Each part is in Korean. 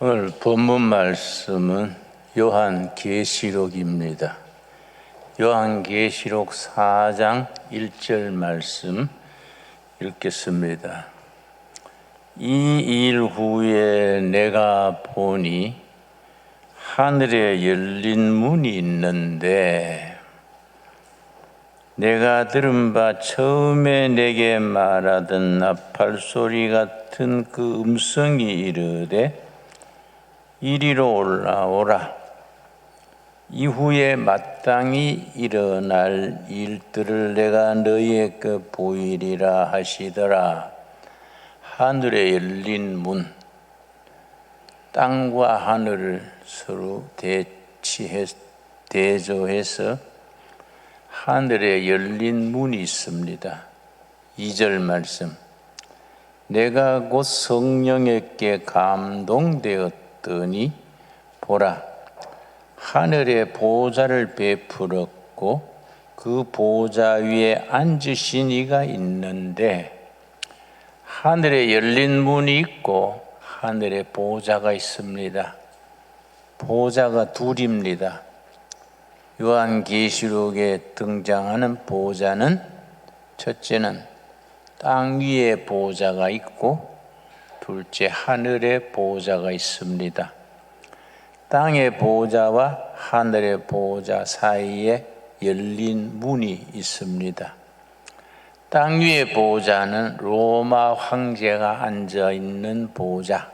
오늘 본문 말씀은 요한계시록입니다. 요한계시록 4장 1절 말씀 읽겠습니다. 이 일 후에 내가 보니 하늘에 열린 문이 있는데 내가 들은 바 처음에 내게 말하던 나팔 소리 같은 그 음성이 이르되 이리로 올라오라. 이후에 마땅히 일어날 일들을 내가 너희에게 보이리라 하시더라. 하늘에 열린 문, 땅과 하늘을 서로 대조해서 하늘에 열린 문이 있습니다. 2절 말씀, 내가 곧 성령에게 감동되었더니 보라, 하늘에 보좌를 베풀었고 그 보좌 위에 앉으신 이가 있는데 하늘에 열린 문이 있고 하늘에 보좌가 있습니다. 보좌가 둘입니다. 요한계시록에 등장하는 보좌는 첫째는 땅 위에 보좌가 있고 둘째 하늘에 보좌가 있습니다. 땅의 보좌와 하늘의 보좌 사이에 열린 문이 있습니다. 땅 위의 보좌는 로마 황제가 앉아 있는 보좌.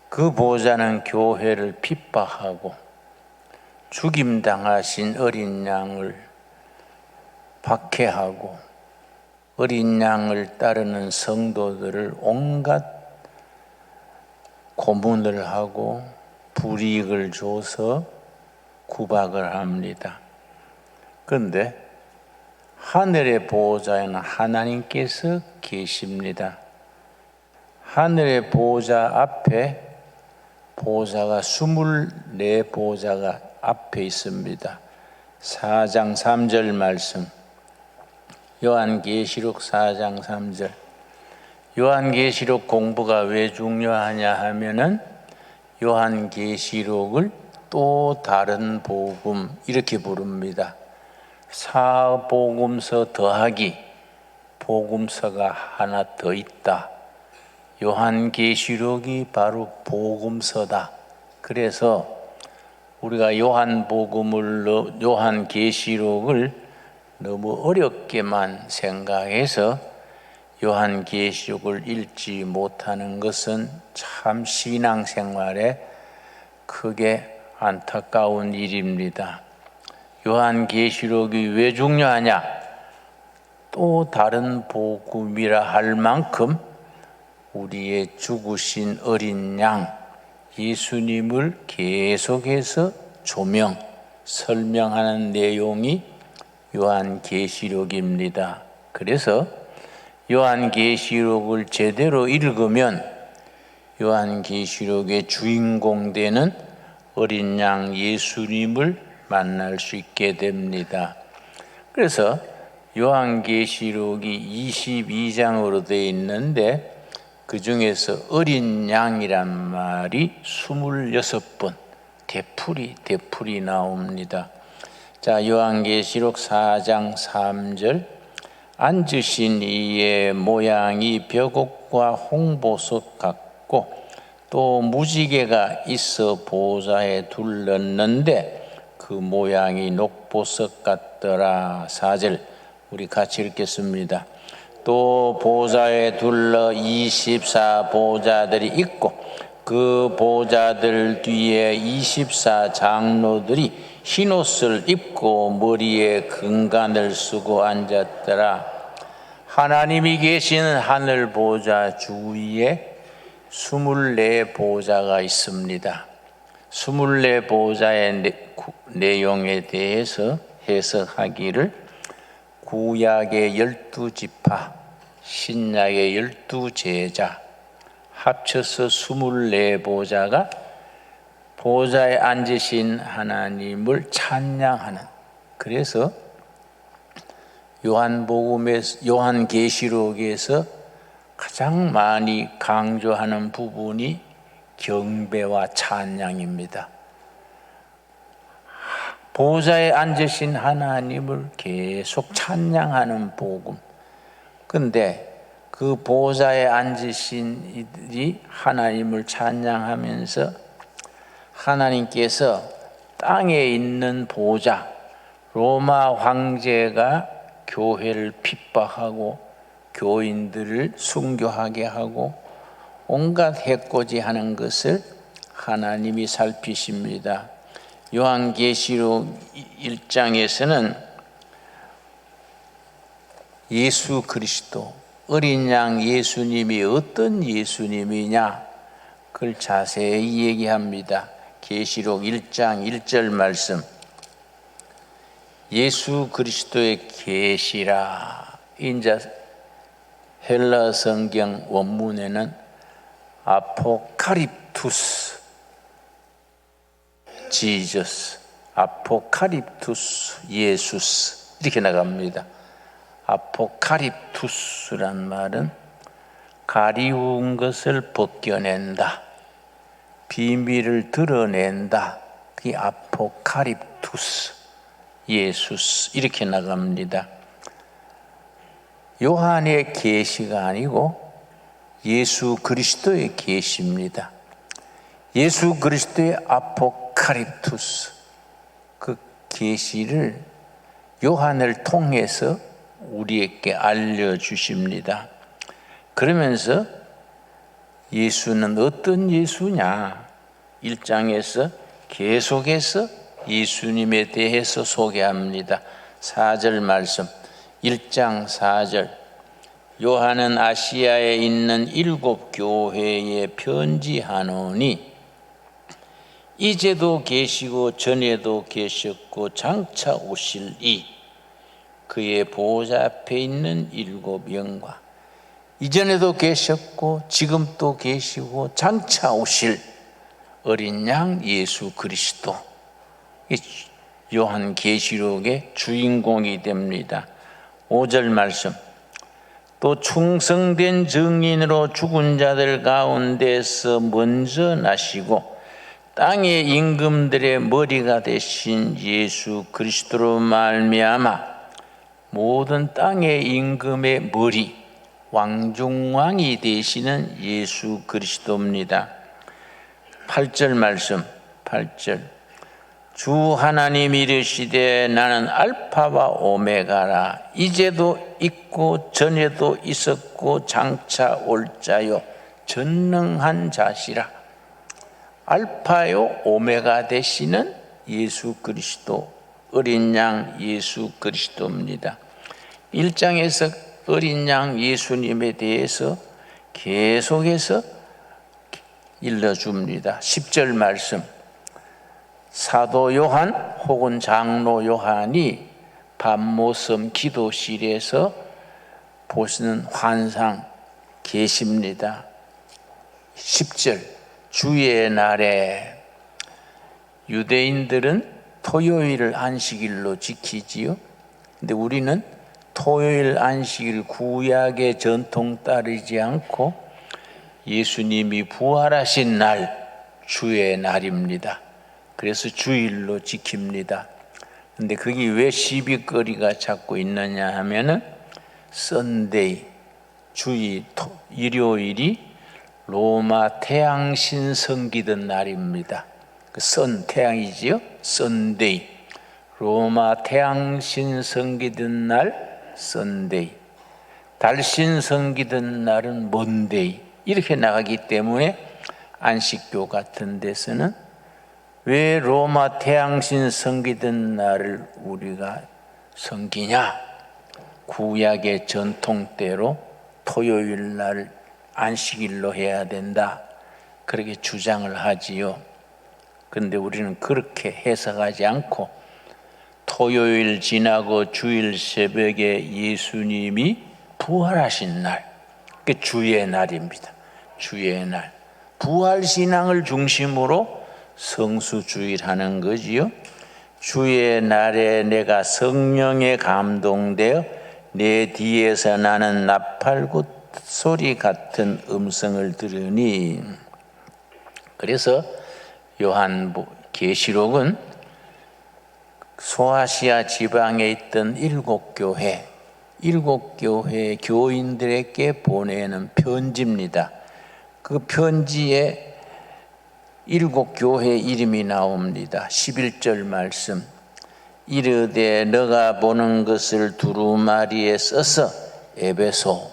그 보좌는 교회를 핍박하고 죽임당하신 어린 양을 박해하고 어린 양을 따르는 성도들을 온갖 고문을 하고 불이익을 줘서 구박을 합니다. 그런데 하늘의 보좌에는 하나님께서 계십니다. 하늘의 보좌 앞에 보좌가 24보좌가 앞에 있습니다. 4장 3절 말씀, 요한계시록 4장 3절. 요한계시록 공부가 왜 중요하냐 하면은 요한계시록을 또 다른 복음 이렇게 부릅니다. 사복음서 더하기 복음서가 하나 더 있다. 요한계시록이 바로 복음서다. 그래서 우리가 요한계시록을 너무 어렵게만 생각해서 요한계시록을 읽지 못하는 것은 참 신앙생활에 크게 안타까운 일입니다. 요한계시록이 왜 중요하냐? 또 다른 복음이라 할 만큼 우리의 죽으신 어린 양 예수님을 계속해서 설명하는 내용이 요한계시록입니다. 그래서 요한계시록을 제대로 읽으면 요한계시록의 주인공 되는 어린 양 예수님을 만날 수 있게 됩니다. 그래서 요한계시록이 22장으로 되어 있는데 그 중에서 어린 양이란 말이 26번 되풀이 나옵니다. 자, 요한계시록 4장 3절, 앉으신 이의 모양이 벽옥과 홍보석 같고 또 무지개가 있어 보좌에 둘렀는데 그 모양이 녹보석 같더라. 4절 우리 같이 읽겠습니다. 또 보좌에 둘러 24보좌들이 있고 그 보좌들 뒤에 24장로들이 흰옷을 입고 머리에 금관을 쓰고 앉았더라. 하나님이 계시는 하늘 보좌 주위에 24보좌가 있습니다. 24보좌의 내용에 대해서 해석하기를 구약의 12지파, 신약의 12제자 합쳐서 24보좌가 보좌에 앉으신 하나님을 찬양하는, 그래서 요한계시록에서 가장 많이 강조하는 부분이 경배와 찬양입니다. 보좌에 앉으신 하나님을 계속 찬양하는 복음. 근데 그 보좌에 앉으신 이들이 하나님을 찬양하면서 하나님께서 땅에 있는 보좌, 로마 황제가 교회를 핍박하고 교인들을 순교하게 하고 온갖 해코지 하는 것을 하나님이 살피십니다. 요한계시록 1장에서는 예수 그리스도, 어린 양 예수님이 어떤 예수님이냐 그걸 자세히 얘기합니다. 계시록 1장 1절 말씀, 예수 그리스도의 계시라. 인자 헬라 성경 원문에는 아포카립투스 지저스, 아포카립투스 예수스 이렇게 나갑니다. 아포카립투스란 말은 가리운 것을 벗겨낸다, 비밀을 드러낸다. 그게 아포카립투스 예수스 이렇게 나갑니다. 요한의 계시가 아니고 예수 그리스도의 계시입니다. 예수 그리스도의 아포카립투스, 그 계시를 요한을 통해서 우리에게 알려주십니다. 그러면서 예수는 어떤 예수냐 1장에서 계속해서 예수님에 대해서 소개합니다. 4절 말씀, 1장 4절, 요한은 아시아에 있는 7 교회에 편지하노니 이제도 계시고 전에도 계셨고 장차 오실 이 그의 보좌 앞에 있는 7 영과 이전에도 계셨고 지금도 계시고 장차 오실 어린 양 예수 그리스도, 요한 계시록의 주인공이 됩니다. 5절 말씀, 또 충성된 증인으로 죽은 자들 가운데서 먼저 나시고 땅의 임금들의 머리가 되신 예수 그리스도로 말미암아 모든 땅의 임금의 머리, 왕중왕이 되시는 예수 그리스도입니다. 8절 말씀, 8절, 주 하나님이 이르시되 나는 알파와 오메가라. 이제도 있고 전에도 있었고 장차 올 자요 전능한 자시라. 알파요 오메가 되시는 예수 그리스도, 어린 양 예수 그리스도입니다. 1장에서 어린 양 예수님에 대해서 계속해서 일러줍니다. 10절 말씀, 사도 요한 혹은 장로 요한이 밤모섬 기도실에서 보시는 환상 계십니다. 10절, 주의 날에 유대인들은 토요일을 안식일로 지키지요. 근데 우리는 토요일 안식일 구약의 전통 따르지 않고 예수님이 부활하신 날 주의 날입니다. 그래서 주일로 지킵니다. 근데 그게 왜 시비거리가 자꾸 있느냐 하면은 썬데이, 주일, 일요일이 로마 태양신 섬기던 날입니다. 그 선 태양이지요. 썬데이, 로마 태양신 섬기던 날 썬데이, 달신 섬기던 날은 먼데이 이렇게 나가기 때문에 안식교 같은 데서는 왜 로마 태양신 섬기던 날을 우리가 섬기냐? 구약의 전통대로 토요일 날 안식일로 해야 된다, 그렇게 주장을 하지요. 그런데 우리는 그렇게 해석하지 않고 토요일 지나고 주일 새벽에 예수님이 부활하신 날, 그 주의 날입니다. 주의 날, 부활신앙을 중심으로 성수주일 하는 거지요. 주의 날에 내가 성령에 감동되어 내 뒤에서 나는 나팔굿 소리 같은 음성을 들으니, 그래서 요한계시록은 소아시아 지방에 있던 7교회 교인들에게 보내는 편지입니다. 그 편지에 7교회 이름이 나옵니다. 11절 말씀. 이르되 너가 보는 것을 두루마리에 써서 에베소,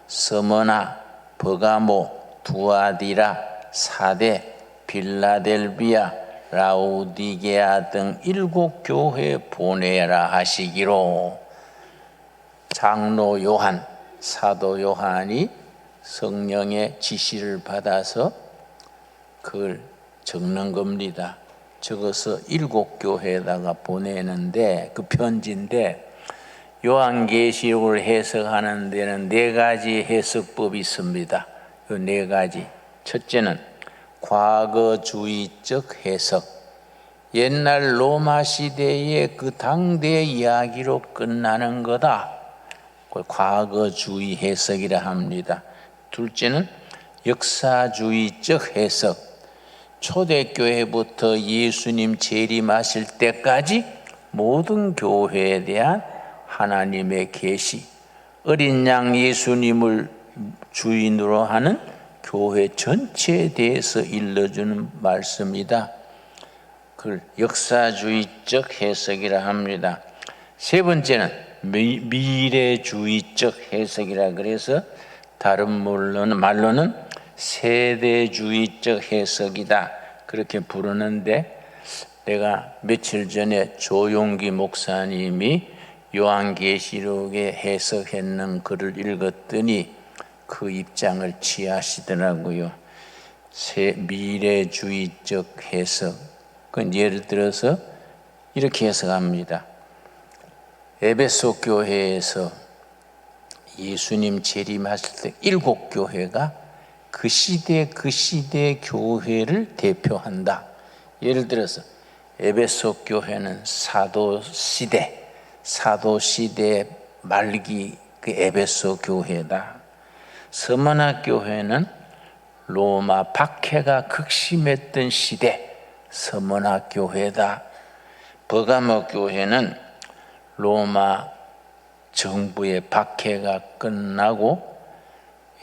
스무나, 버가모, 두아디라, 사데, 빌라델비아, 라우디게아 등 7교회에 보내라 하시기로 장로 요한, 사도 요한이 성령의 지시를 받아서 그걸 적는 겁니다. 적어서 7교회에다가 보내는데 그 편지인데 요한계시록을 해석하는 데는 4가지 해석법이 있습니다. 이 4가지. 첫째는 과거주의적 해석. 옛날 로마 시대의 그 당대 이야기로 끝나는 거다. 그걸 과거주의 해석이라 합니다. 둘째는 역사주의적 해석. 초대교회부터 예수님 재림하실 때까지 모든 교회에 대한 하나님의 계시, 어린 양 예수님을 주인으로 하는 교회 전체에 대해서 일러주는 말씀이다. 그걸 역사주의적 해석이라 합니다. 세 번째는 미래주의적 해석이라 그래서 다른 말로는 세대주의적 해석이다 그렇게 부르는데, 내가 며칠 전에 조용기 목사님이 요한계시록에 해석했는 글을 읽었더니 그 입장을 취하시더라고요. 미래주의적 해석. 그건 예를 들어서 이렇게 해석합니다. 에베소 교회에서 예수님 재림하실 때 7교회가 그 시대 교회를 대표한다. 예를 들어서 에베소 교회는 사도 시대 말기 그 에베소 교회다. 스무나 교회는 로마 박해가 극심했던 시대 스무나 교회다. 버가모 교회는 로마 정부의 박해가 끝나고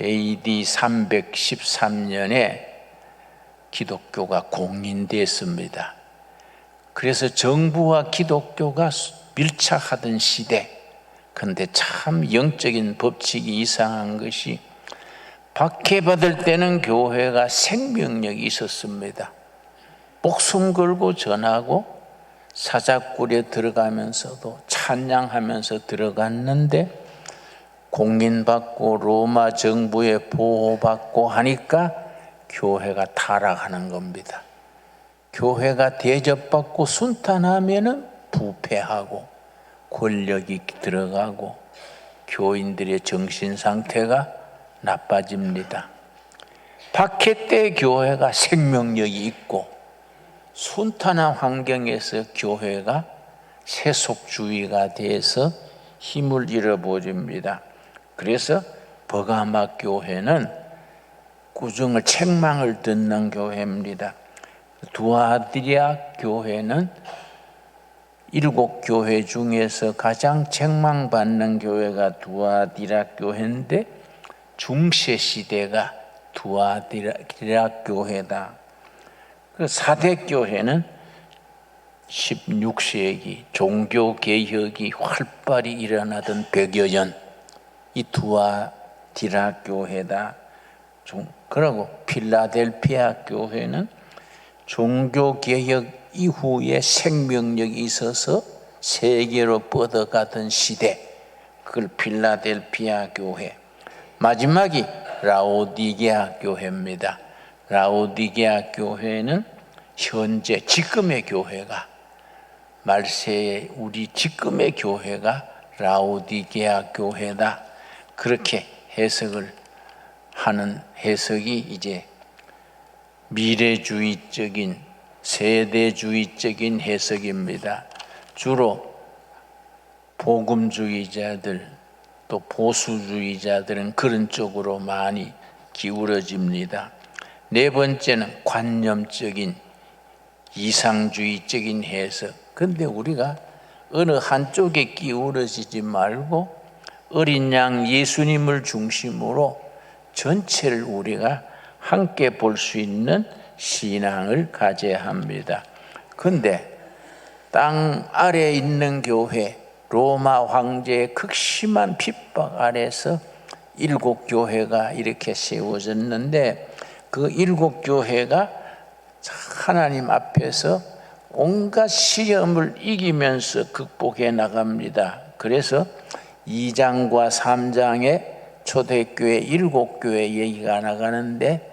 AD 313년에 기독교가 공인됐습니다. 그래서 정부와 기독교가 밀착하던 시대. 그런데 참 영적인 법칙이 이상한 것이 박해받을 때는 교회가 생명력이 있었습니다. 목숨 걸고 전하고 사자굴에 들어가면서도 찬양하면서 들어갔는데 공인받고 로마 정부의 보호받고 하니까 교회가 타락하는 겁니다. 교회가 대접받고 순탄하면은 부패하고 권력이 들어가고 교인들의 정신 상태가 나빠집니다. 박해 때 교회가 생명력이 있고 순탄한 환경에서 교회가 세속주의가 돼서 힘을 잃어버립니다. 그래서 버가마 교회는 꾸중을 책망을 듣는 교회입니다. 두아디라 교회는 7교회 중에서 가장 책망받는 교회가 두아디라 교회인데 중세 시대가 두아디라 교회다. 그 사대 교회는 16세기 종교개혁이 활발히 일어나던 100여 년, 이 두아디라 교회다. 그리고 필라델피아 교회는 종교개혁 이후에 생명력이 있어서 세계로 뻗어가던 시대, 그걸 필라델피아 교회. 마지막이 라오디게아 교회입니다. 라오디게아 교회는 현재 지금의 교회가 말세의 우리 지금의 교회가 라오디게아 교회다. 그렇게 해석을 하는 해석이 이제 미래주의적인 세대주의적인 해석입니다. 주로 복음주의자들 또 보수주의자들은 그런 쪽으로 많이 기울어집니다. 네 번째는 관념적인 이상주의적인 해석. 근데 우리가 어느 한쪽에 기울어지지 말고 어린 양 예수님을 중심으로 전체를 우리가 함께 볼 수 있는 신앙을 가져야 합니다. 근데 땅 아래에 있는 교회, 로마 황제의 극심한 핍박 아래서 7교회가 이렇게 세워졌는데 그 7교회가 하나님 앞에서 온갖 시험을 이기면서 극복해 나갑니다. 그래서 2장과 3장에 초대교회 7교회 얘기가 나가는데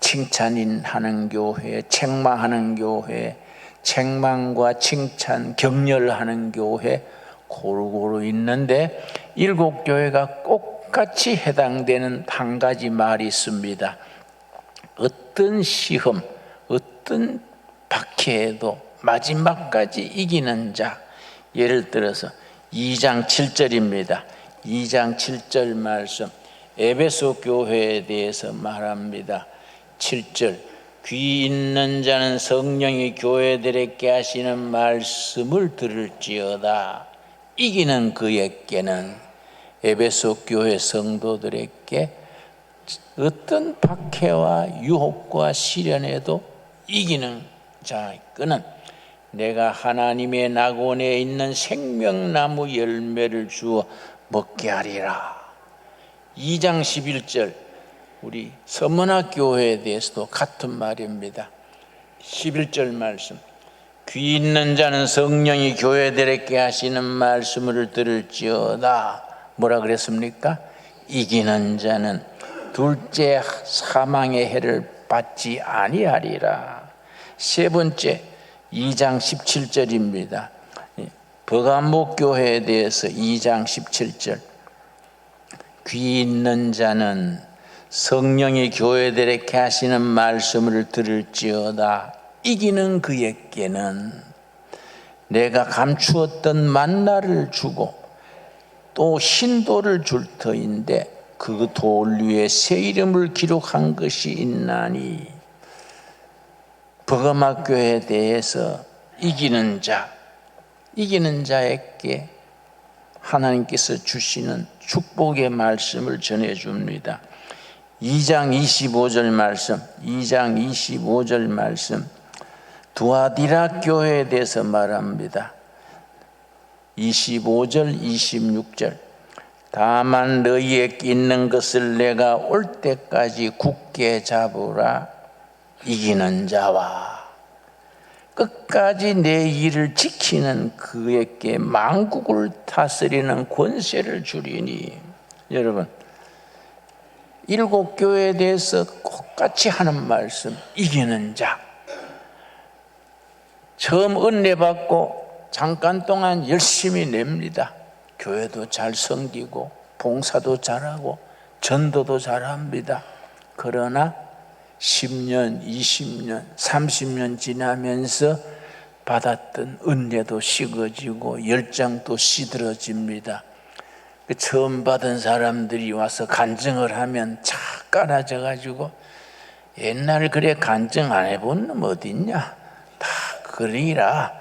칭찬하는 교회, 책망하는 교회, 책망과 칭찬, 격려하는 교회 고루고루 있는데 7교회가 똑같이 해당되는 한 가지 말이 있습니다. 어떤 시험, 어떤 박해에도 마지막까지 이기는 자. 예를 들어서 2장 7절입니다. 2장 7절 말씀, 에베소 교회에 대해서 말합니다. 7절, 귀 있는 자는 성령이 교회들에게 하시는 말씀을 들을지어다. 이기는 그에게는, 에베소 교회 성도들에게 어떤 박해와 유혹과 시련에도 이기는 자, 그는 내가 하나님의 낙원에 있는 생명나무 열매를 주어 먹게 하리라. 2장 11절, 우리 서문학 교회에 대해서도 같은 말입니다. 11절 말씀, 귀 있는 자는 성령이 교회들에게 하시는 말씀을 들을지어다. 뭐라 그랬습니까? 이기는 자는 둘째 사망의 해를 받지 아니하리라. 세 번째 2장 17절입니다. 버가목 교회에 대해서 2장 17절, 귀 있는 자는 성령이 교회들에게 하시는 말씀을 들을지어다. 이기는 그에게는 내가 감추었던 만나를 주고 또 흰돌을 줄 터인데 그 돌 위에 새 이름을 기록한 것이 있나니. 버가막 교회에 대해서 이기는 자에게 하나님께서 주시는 축복의 말씀을 전해줍니다. 2장 25절 말씀, 2장 25절 말씀, 두아디라 교회에 대해서 말합니다. 25절 26절, 다만 너희에 있는 것을 내가 올 때까지 굳게 잡으라. 이기는 자와 끝까지 내 일을 지키는 그에게 만국을 다스리는 권세를 주리니. 여러분, 7교회에 대해서 똑같이 하는 말씀, 이기는 자. 처음 은혜 받고 잠깐 동안 열심히 냅니다. 교회도 잘 섬기고 봉사도 잘하고 전도도 잘합니다. 그러나 10년, 20년, 30년 지나면서 받았던 은혜도 식어지고 열정도 시들어집니다. 처음 받은 사람들이 와서 간증을 하면 착 깔아져가지고 옛날 그래 간증 안 해본 놈 어딨냐, 다 그리라,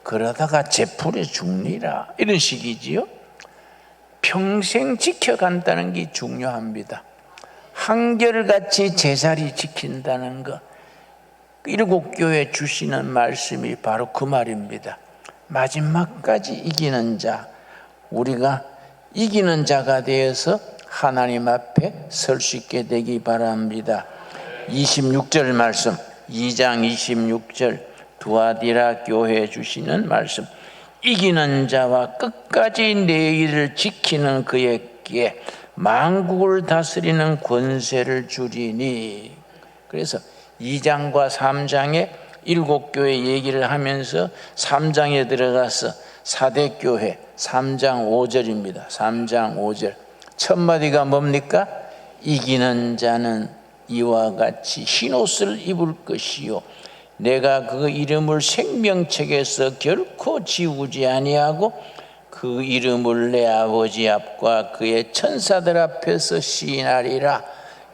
그러다가 제풀에 죽니라, 이런 식이지요. 평생 지켜간다는 게 중요합니다. 한결같이 제자리 지킨다는 것, 7교회 주시는 말씀이 바로 그 말입니다. 마지막까지 이기는 자, 우리가 이기는 자가 되어서 하나님 앞에 설 수 있게 되기 바랍니다. 26절 말씀, 2장 26절, 두아디라 교회에 주시는 말씀, 이기는 자와 끝까지 내 일을 지키는 그에게 만국을 다스리는 권세를 주리니. 그래서 2장과 3장에 7교회 얘기를 하면서 3장에 들어가서 사대교회 3장 5절입니다. 3장 5절 첫 마디가 뭡니까? 이기는 자는 이와 같이 흰옷을 입을 것이요 내가 그 이름을 생명책에서 결코 지우지 아니하고 그 이름을 내 아버지 앞과 그의 천사들 앞에서 시인하리라.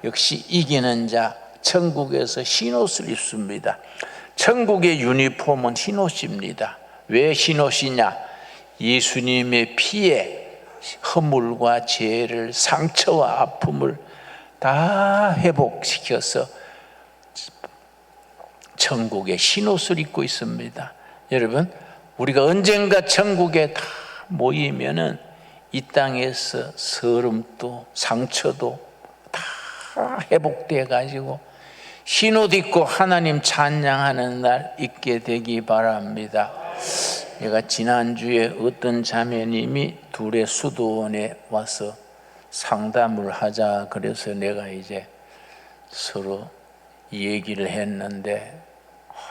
역시 이기는 자, 천국에서 흰옷을 입습니다. 천국의 유니폼은 흰옷입니다. 왜 흰옷이냐? 예수님의 피에 허물과 죄를, 상처와 아픔을 다 회복시켜서 천국의 흰옷을 입고 있습니다. 여러분, 우리가 언젠가 천국에 다 모이면은 이 땅에서 서름도 상처도 다 회복돼 가지고 흰옷 입고 하나님 찬양하는 날 있게 되기 바랍니다. 내가 지난주에 어떤 자매님이 둘의 수도원에 와서 상담을 하자 그래서 내가 이제 서로 얘기를 했는데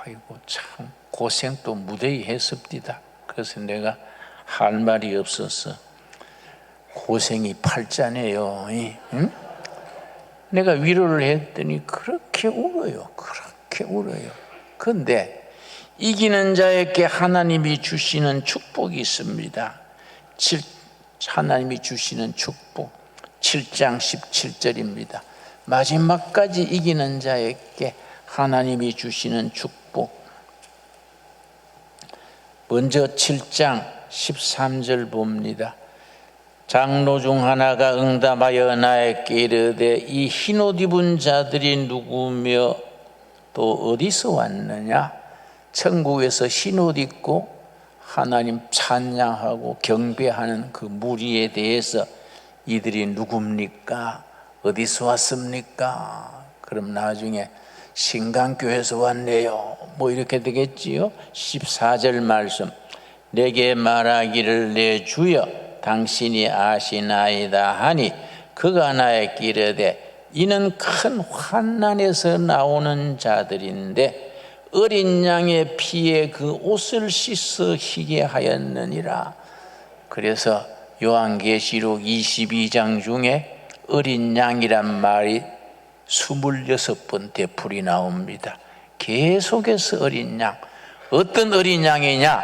아이고 참 고생 또 무대히 했습니다. 그래서 내가 할 말이 없어서 고생이 팔자네요. 응? 내가 위로를 했더니 그렇게 울어요. 그렇게 울어요. 그런데 이기는 자에게 하나님이 주시는 축복이 있습니다. 하나님이 주시는 축복 7장 17절입니다. 마지막까지 이기는 자에게 하나님이 주시는 축복. 먼저 7장 13절 봅니다. 장로 중 하나가 응답하여 나에게 이르되 이 흰옷 입은 자들이 누구며 또 어디서 왔느냐? 천국에서 흰옷 입고 하나님 찬양하고 경배하는 그 무리에 대해서 이들이 누굽니까? 어디서 왔습니까? 그럼 나중에 신강교회에서 왔네요. 뭐 이렇게 되겠지요. 14절 말씀. 내게 말하기를 내 주여 당신이 아시나이다 하니 그가 나에게 이르되 이는 큰 환난에서 나오는 자들인데 어린 양의 피에 그 옷을 씻어 희게 하였느니라. 그래서 요한계시록 22장 중에 어린 양이란 말이 26번 되풀이 나옵니다. 계속해서 어린 양. 어떤 어린 양이냐?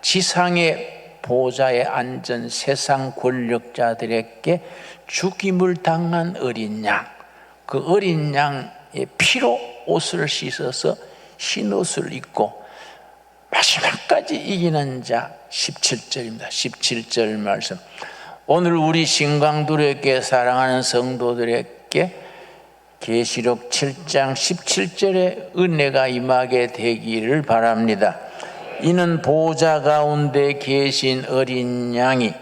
지상의 보좌에 앉은 세상 권력자들에게 죽임을 당한 어린 양. 그 어린 양의 피로 옷을 씻어서 흰 옷을 입고 마지막까지 이기는 자 17절입니다. 17절 말씀. 오늘 우리 신강들에게 사랑하는 성도들에게 계시록 7장 17절의 은혜가 임하게 되기를 바랍니다. 이는 보좌 가운데 계신 어린 양이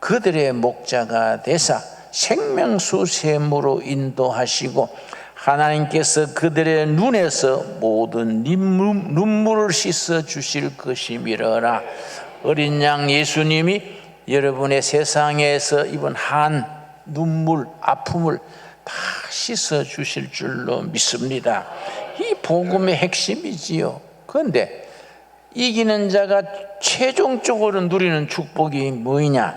그들의 목자가 되사 생명수 샘으로 인도하시고 하나님께서 그들의 눈에서 모든 눈물을 씻어 주실 것이미러라. 어린 양 예수님이 여러분의 세상에서 입은 한 눈물, 아픔을 다 씻어 주실 줄로 믿습니다. 이 복음의 핵심이지요. 그런데 이기는 자가 최종적으로 누리는 축복이 뭐냐?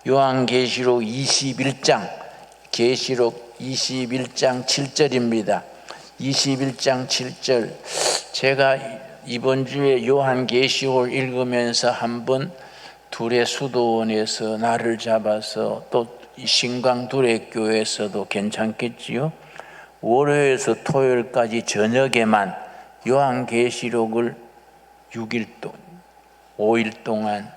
요한계시록 21장, 계시록 21장 7절입니다. 21장 7절. 제가 이번 주에 요한계시록을 읽으면서 한번 둘의 수도원에서 나를 잡아서 또 신광두레교회에서도 괜찮겠지요. 월요일에서 토요일까지 저녁에만 요한계시록을 5일 동안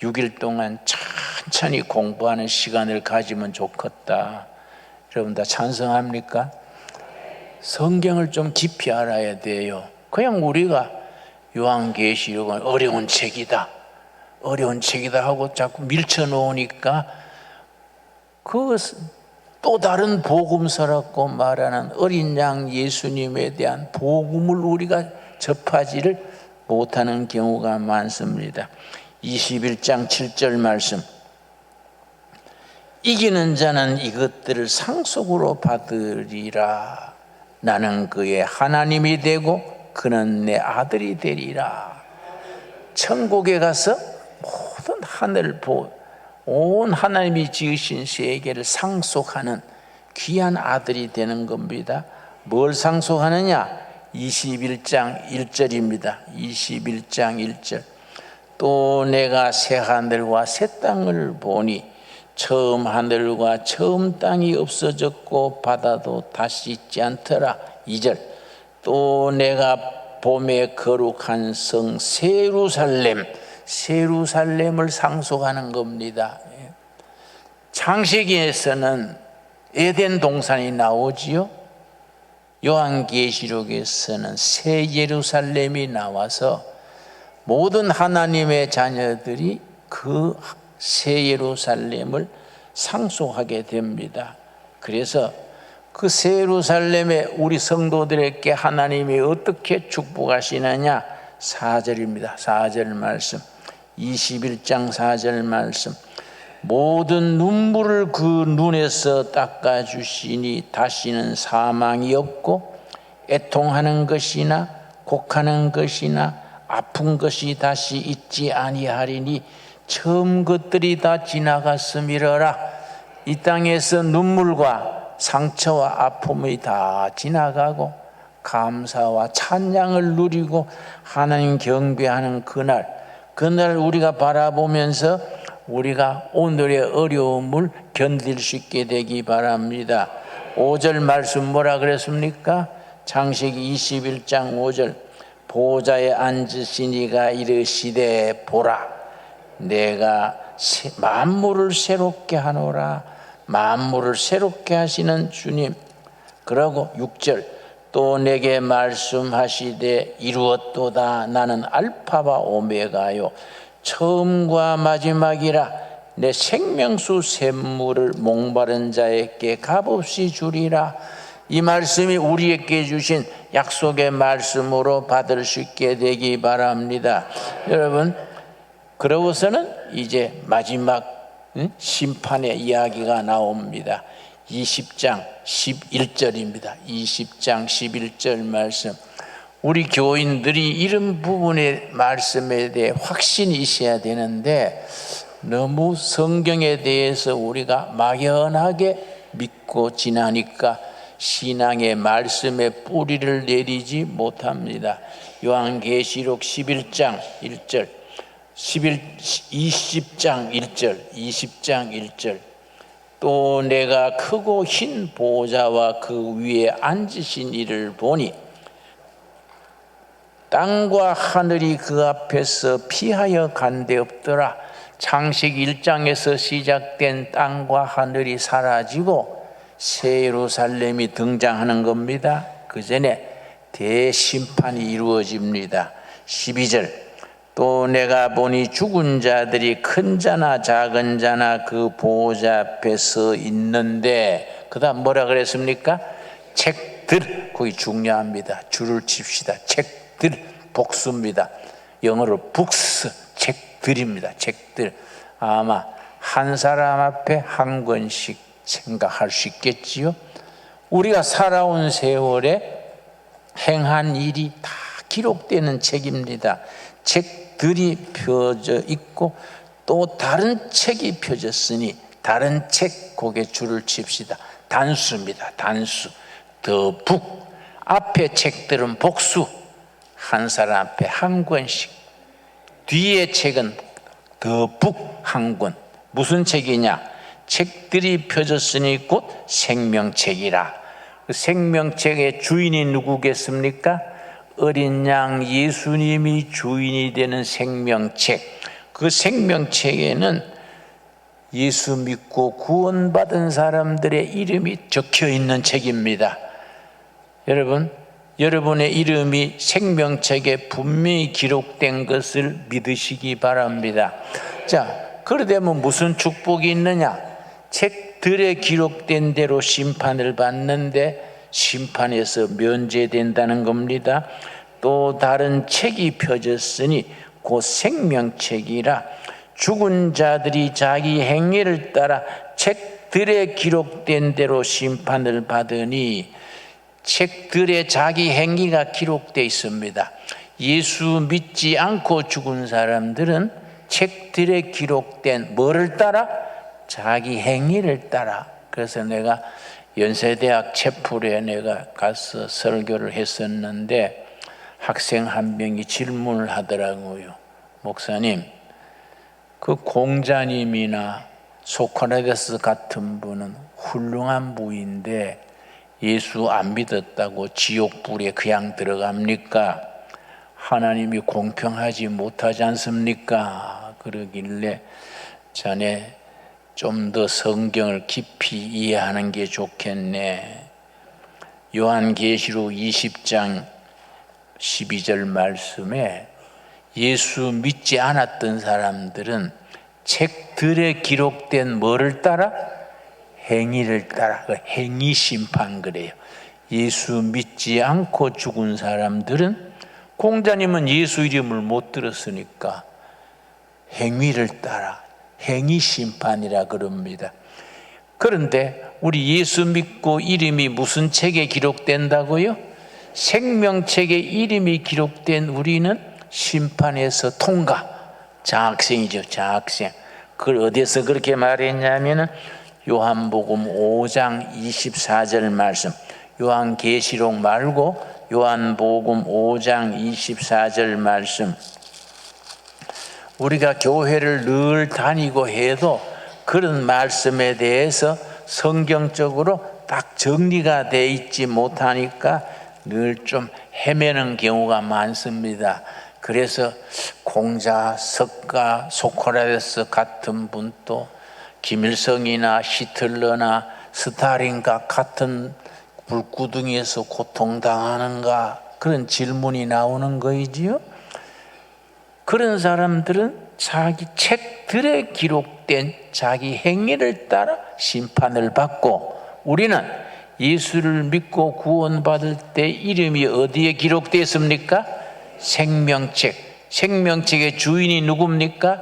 6일 동안 천천히 공부하는 시간을 가지면 좋겠다. 여러분 다 찬성합니까? 성경을 좀 깊이 알아야 돼요. 그냥 우리가 요한계시록은 어려운 책이다 하고 자꾸 밀쳐놓으니까 그것은 또 다른 복음서라고 말하는 어린 양 예수님에 대한 복음을 우리가 접하지를 못하는 경우가 많습니다. 21장 7절 말씀. 이기는 자는 이것들을 상속으로 받으리라. 나는 그의 하나님이 되고 그는 내 아들이 되리라. 천국에 가서 모든 하늘 온 하나님이 지으신 세계를 상속하는 귀한 아들이 되는 겁니다. 뭘 상속하느냐? 21장 1절입니다. 21장 1절. 또 내가 새 하늘과 새 땅을 보니 처음 하늘과 처음 땅이 없어졌고 바다도 다시 있지 않더라. 2절 또 내가 봄에 거룩한 성 세루살렘을 상속하는 겁니다. 창세기에서는 에덴 동산이 나오지요. 요한계시록에서는 새 예루살렘이 나와서 모든 하나님의 자녀들이 그 새 예루살렘을 상속하게 됩니다. 그래서 그 새 예루살렘에 우리 성도들에게 하나님이 어떻게 축복하시느냐? 4절입니다. 4절 말씀, 21장 4절 말씀. 모든 눈물을 그 눈에서 닦아주시니 다시는 사망이 없고 애통하는 것이나 곡하는 것이나 아픈 것이 다시 있지 아니하리니 처음 것들이 다 지나갔음이러라. 이 땅에서 눈물과 상처와 아픔이 다 지나가고 감사와 찬양을 누리고 하나님 경배하는 그날 우리가 바라보면서 우리가 오늘의 어려움을 견딜 수 있게 되기 바랍니다. 5절 말씀 뭐라 그랬습니까? 창세기 21장 5절 보좌에 앉으신 이가 이르시되 보라 내가 만물을 새롭게 하노라. 만물을 새롭게 하시는 주님. 그러고 6절 또 내게 말씀하시되 이루었도다. 나는 알파와 오메가요 처음과 마지막이라. 내 생명수 샘물을 목마른 자에게 값없이 주리라. 이 말씀이 우리에게 주신 약속의 말씀으로 받을 수 있게 되기 바랍니다. 여러분, 그러고서는 이제 마지막 심판의 이야기가 나옵니다. 20장 11절입니다. 20장 11절 말씀. 우리 교인들이 이런 부분의 말씀에 대해 확신이 있어야 되는데 너무 성경에 대해서 우리가 막연하게 믿고 지나니까 신앙의 말씀에 뿌리를 내리지 못합니다. 요한계시록 11장 1절 20장 1절 또 내가 크고 흰 보좌와 그 위에 앉으신 이를 보니 땅과 하늘이 그 앞에서 피하여 간데 없더라. 창세기 1장에서 시작된 땅과 하늘이 사라지고 새 예루살렘이 등장하는 겁니다. 그 전에 대심판이 이루어집니다. 12절 또 내가 보니 죽은 자들이 큰 자나 작은 자나 그 보호자 앞에 서 있는데 그 다음 뭐라 그랬습니까? 책들. 거기 중요합니다. 줄을 칩시다. 책들 복수입니다. 영어로 books, 책들입니다. 책들. 아마 한 사람 앞에 한 권씩 생각할 수 있겠지요. 우리가 살아온 세월에 행한 일이 다 기록되는 책입니다. 책들이 펴져 있고 또 다른 책이 펴졌으니 다른 책 고개 줄을 칩시다. 단수입니다. 단수. 더 북. 앞에 책들은 복수. 한 사람 앞에 한 권씩. 뒤에 책은 더 북 한 권. 무슨 책이냐? 책들이 펴졌으니 곧 생명책이라. 그 생명책의 주인이 누구겠습니까? 어린 양 예수님이 주인이 되는 생명책. 그 생명책에는 예수 믿고 구원받은 사람들의 이름이 적혀 있는 책입니다. 여러분, 여러분의 이름이 생명책에 분명히 기록된 것을 믿으시기 바랍니다. 자, 그러되면 무슨 축복이 있느냐? 책들에 기록된 대로 심판을 받는데 심판에서 면제된다는 겁니다. 또 다른 책이 펴졌으니 곧 생명책이라. 죽은 자들이 자기 행위를 따라 책들에 기록된 대로 심판을 받으니. 책들에 자기 행위가 기록되어 있습니다. 예수 믿지 않고 죽은 사람들은 책들에 기록된 뭐를 따라? 자기 행위를 따라. 그래서 내가 연세대학 채플에 내가 가서 설교를 했었는데 학생 한 명이 질문을 하더라고요. 목사님, 그 공자님이나 소크라테스 같은 분은 훌륭한 분인데 예수 안 믿었다고 지옥불에 그냥 들어갑니까? 하나님이 공평하지 못하지 않습니까? 그러길래 자네 좀 더 성경을 깊이 이해하는 게 좋겠네. 요한계시록 20장 12절 말씀에 예수 믿지 않았던 사람들은 책들에 기록된 뭐를 따라? 행위를 따라. 행위 심판 그래요. 예수 믿지 않고 죽은 사람들은, 공자님은 예수 이름을 못 들었으니까 행위를 따라 행위 심판이라 그럽니다. 그런데 우리 예수 믿고 이름이 무슨 책에 기록된다고요? 생명책에 이름이 기록된 우리는 심판에서 통과, 장학생이죠. 장학생. 그걸 어디서 그렇게 말했냐면은 요한복음 5장 24절 말씀, 요한계시록 말고 요한복음 5장 24절 말씀. 우리가 교회를 늘 다니고 해도 그런 말씀에 대해서 성경적으로 딱 정리가 돼 있지 못하니까 늘 좀 헤매는 경우가 많습니다. 그래서 공자, 석가, 소크라테스 같은 분도 김일성이나 히틀러나 스탈린과 같은 불구덩이에서 고통당하는가, 그런 질문이 나오는 거이지요. 그런 사람들은 자기 책들에 기록된 자기 행위를 따라 심판을 받고, 우리는 예수를 믿고 구원받을 때 이름이 어디에 기록되어 있습니까? 생명책. 생명책의 주인이 누굽니까?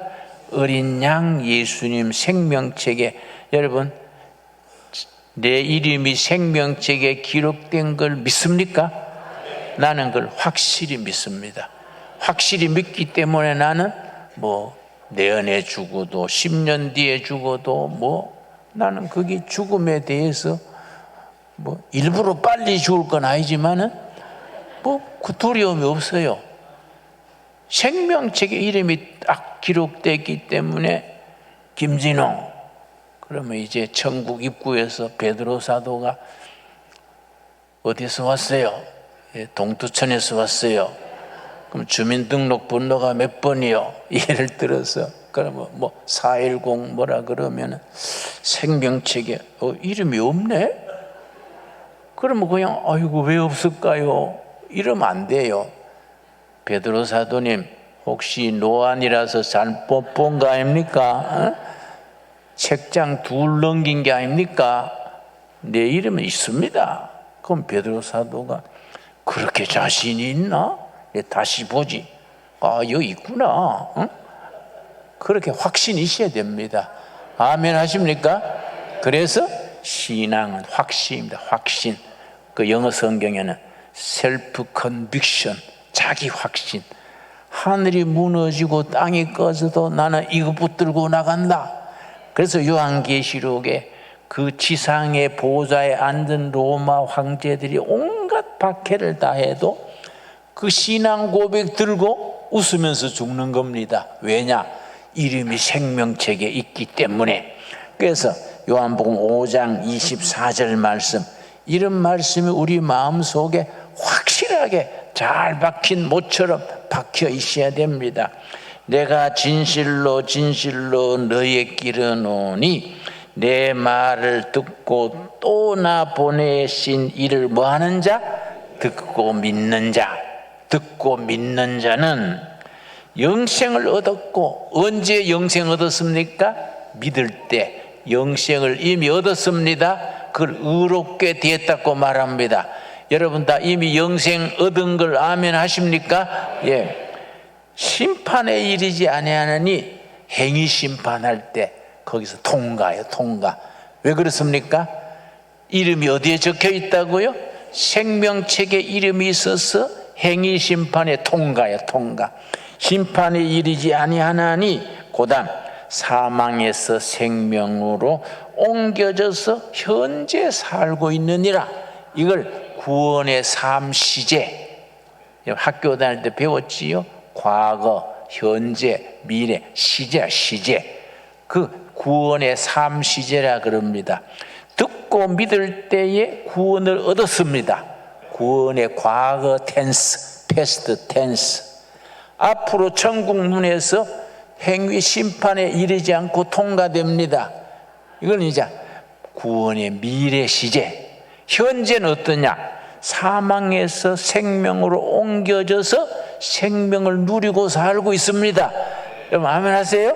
어린 양 예수님 생명책에. 여러분, 내 이름이 생명책에 기록된 걸 믿습니까? 나는 그걸 확실히 믿습니다. 확실히 믿기 때문에 나는 내년에 죽어도 10년 뒤에 죽어도 나는 그게 죽음에 대해서 일부러 빨리 죽을 건 아니지만은 그 두려움이 없어요. 생명책에 이름이 딱 기록되기 때문에. 김진홍, 그러면 이제 천국 입구에서 베드로 사도가 어디서 왔어요? 동두천에서 왔어요. 그럼 주민등록번호가 몇 번이요? 예를 들어서 그러면 410 뭐라 그러면 생명책에 이름이 없네? 그러면 그냥 아이고 왜 없을까요? 이러면 안 돼요. 베드로 사도님, 혹시 노안이라서 잘못 본 거 아닙니까? 책장 둘 넘긴 게 아닙니까? 내 이름은 있습니다. 그럼 베드로 사도가 그렇게 자신이 있나? 다시 보지. 여기 있구나. 그렇게 확신이 있어야 됩니다. 아멘 하십니까? 그래서 신앙은 확신입니다. 확신. 그 영어 성경에는 self conviction, 자기 확신. 하늘이 무너지고 땅이 꺼져도 나는 이거 붙들고 나간다. 그래서 요한계시록에 그 지상의 보좌에 앉은 로마 황제들이 온갖 박해를 다 해도 그 신앙 고백 들고 웃으면서 죽는 겁니다. 왜냐? 이름이 생명책에 있기 때문에. 그래서 요한복음 5장 24절 말씀, 이런 말씀이 우리 마음속에 확실하게 잘 박힌 못처럼 박혀 있어야 됩니다. 내가 진실로 진실로 너희에게 이르노니 내 말을 듣고 또 나 보내신 이를 뭐하는 자? 듣고 믿는 자. 듣고 믿는 자는 영생을 얻었고, 언제 영생 얻었습니까? 믿을 때 영생을 이미 얻었습니다. 그걸 의롭게 되었다고 말합니다. 여러분 다 이미 영생 얻은 걸 아멘 하십니까? 예. 심판에 이르지 아니하느니 행위 심판할 때 거기서 통과예요. 통과. 왜 그렇습니까? 이름이 어디에 적혀 있다고요? 생명책에 이름이 있어서 행위 심판에 통과예요. 통과. 심판에 이르지 아니하나니 고담 사망에서 생명으로 옮겨져서 현재 살고 있느니라. 이걸 구원의 삶 시제, 학교 다닐 때 배웠지요. 과거, 현재, 미래, 시제. 그 구원의 삶 시제라 그럽니다. 듣고 듣고 믿을 때에 구원을 얻었습니다. 구원의 과거 텐스, 패스트 텐스. 앞으로 천국 문에서 행위 심판에 이르지 않고 통과됩니다. 이건 이제 구원의 미래 시제. 현재는 어떠냐? 사망에서 생명으로 옮겨져서 생명을 누리고 살고 있습니다. 여러분 아멘 하세요?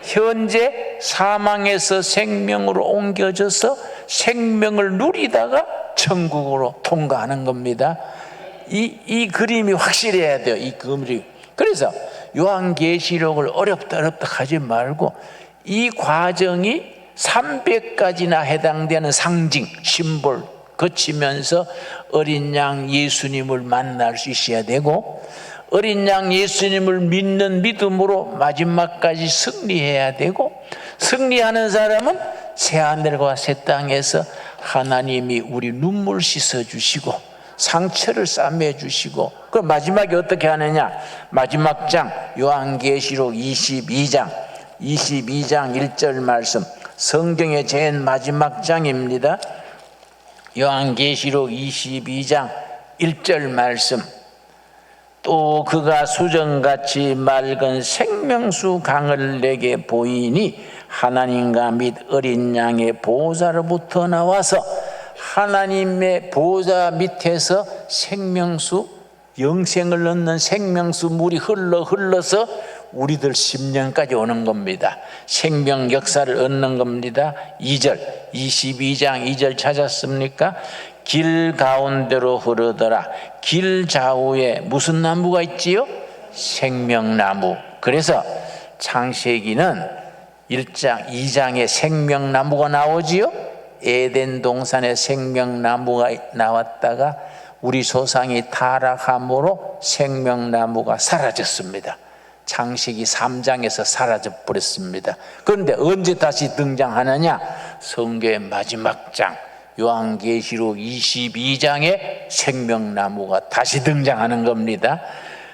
현재 사망에서 생명으로 옮겨져서 생명을 누리다가 천국으로 통과하는 겁니다. 이 그림이 확실해야 돼요. 이 그림이. 그래서 요한계시록을 어렵다 하지 말고 이 과정이 300가지나 해당되는 상징, 심볼 거치면서 어린 양 예수님을 만날 수 있어야 되고, 어린 양 예수님을 믿는 믿음으로 마지막까지 승리해야 되고, 승리하는 사람은 새하늘과 새 땅에서 하나님이 우리 눈물 씻어주시고 상처를 싸매주시고, 그 마지막에 어떻게 하느냐? 마지막 장 요한계시록 22장 1절 말씀, 성경의 제일 마지막 장입니다. 요한계시록 22장 1절 말씀. 또 그가 수정같이 맑은 생명수 강을 내게 보이니 하나님과 및 어린 양의 보호자로부터 나와서 하나님의 보호자 밑에서 생명수, 영생을 얻는 생명수 물이 흘러서 우리들 10년까지 오는 겁니다. 생명 역사를 얻는 겁니다. 2절, 22장 2절 찾았습니까? 길 가운데로 흐르더라. 길 좌우에 무슨 나무가 있지요? 생명나무. 그래서 창세기는 1장, 2장에 생명나무가 나오지요? 에덴 동산에 생명나무가 나왔다가 우리 조상이 타락함으로 생명나무가 사라졌습니다. 창세기 3장에서 사라져 버렸습니다. 그런데 언제 다시 등장하느냐? 성경의 마지막 장 요한계시록 22장에 생명나무가 다시 등장하는 겁니다.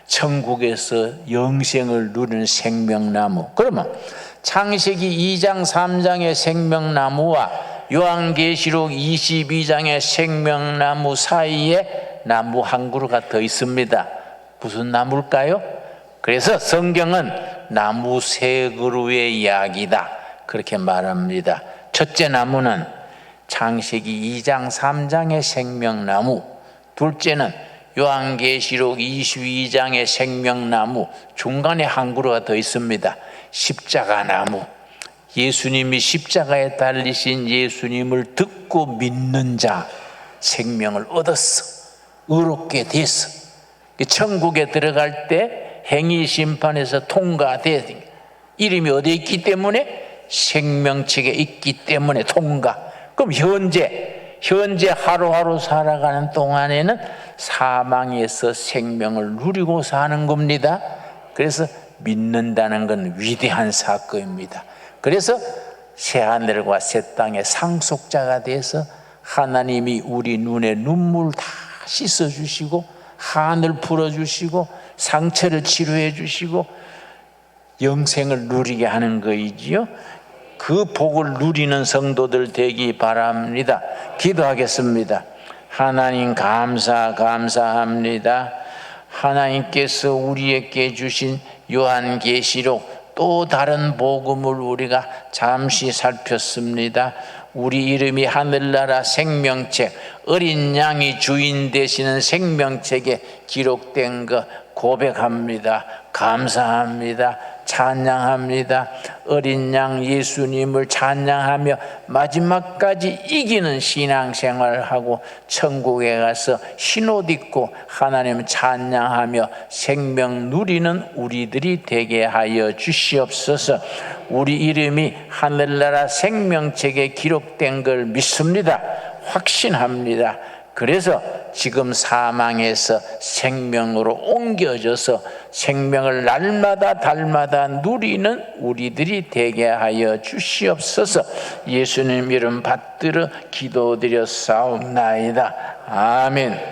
천국에서 영생을 누리는 생명나무. 그러면 창세기 2장 3장의 생명나무와 요한계시록 22장의 생명나무 사이에 나무 한 그루가 더 있습니다. 무슨 나무일까요? 그래서 성경은 나무 세 그루의 이야기다 그렇게 말합니다. 첫째 나무는 창세기 2장 3장의 생명나무, 둘째는 요한계시록 22장의 생명나무, 중간에 한 그루가 더 있습니다. 십자가나무. 예수님이 십자가에 달리신 예수님을 듣고 믿는 자 생명을 얻었어. 의롭게 됐어. 천국에 들어갈 때 행위 심판에서 통과돼. 이름이 어디에 있기 때문에? 생명책에 있기 때문에 통과. 그럼 현재 하루하루 살아가는 동안에는 사망에서 생명을 누리고 사는 겁니다. 그래서 믿는다는 건 위대한 사건입니다. 그래서 새하늘과 새 땅의 상속자가 돼서 하나님이 우리 눈에 눈물 다 씻어주시고 한을 풀어주시고 상처를 치료해 주시고 영생을 누리게 하는 거이지요. 그 복을 누리는 성도들 되기 바랍니다. 기도하겠습니다. 하나님 감사합니다. 하나님께서 우리에게 주신 요한계시록 또 다른 복음을 우리가 잠시 살폈습니다. 우리 이름이 하늘나라 생명책, 어린 양이 주인 되시는 생명책에 기록된 것 고백합니다. 감사합니다. 찬양합니다. 어린 양 예수님을 찬양하며 마지막까지 이기는 신앙생활하고 천국에 가서 흰옷 입고 하나님 찬양하며 생명 누리는 우리들이 되게 하여 주시옵소서. 우리 이름이 하늘나라 생명책에 기록된 걸 믿습니다. 확신합니다. 그래서 지금 사망에서 생명으로 옮겨져서 생명을 날마다 누리는 우리들이 되게 하여 주시옵소서. 예수님 이름 받들어 기도드려 싸움나이다. 아멘.